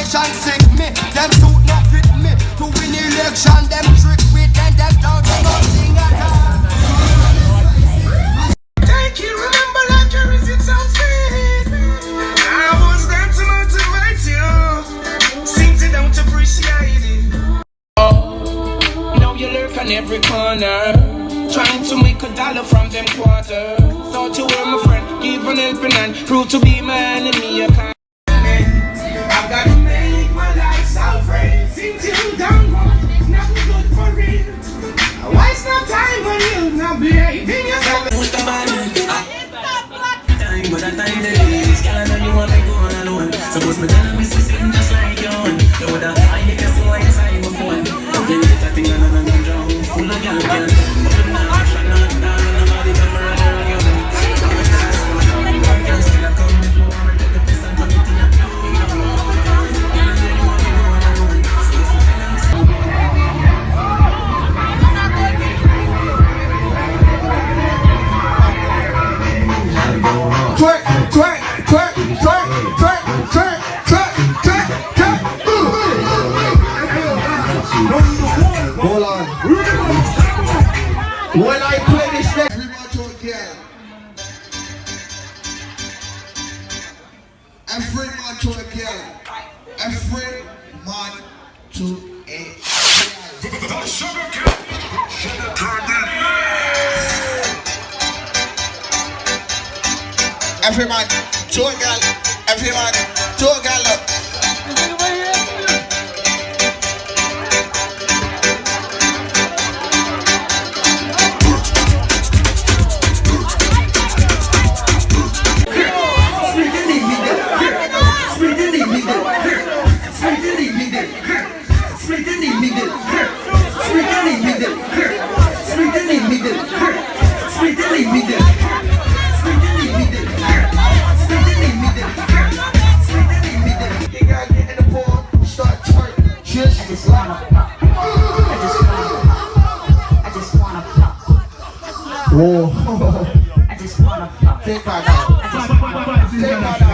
situation sick me. Them suit not fit me. To win election, them trick with them don't do nothing at all. Thank you, remember like your it sounds sweet. I was there to motivate you. Since you don't appreciate it. Now you lurk on every corner, trying to make $1 from them quarters. Thought you were my friend, give an helping hand, prove to be my enemy. You can't. I've got to make my lifestyle free. Since you don't want nothing good for real. Waste no time on you, now behaving yourself. What's the body? Time, but that time days. Girl, I know you want me going alone. Suppose me tell me sitting just like you. You would have I make a so inside my phone. Then get a thing and I'm drown. Full of girl, girl. But I'm not action, not down. Nobody can run around you. I can still come with more. I'm the best and put it in a flow. Twerk, twerk, twerk, twerk, twerk, twerk, twerk, twerk, twerk. Hold on. When I play this next, everyone to a girl. Every man to a girl. Every man to a girl. Every man to a girl. Every man to a girl. Whoa. I just wanna fuck. Take that out. Take that out.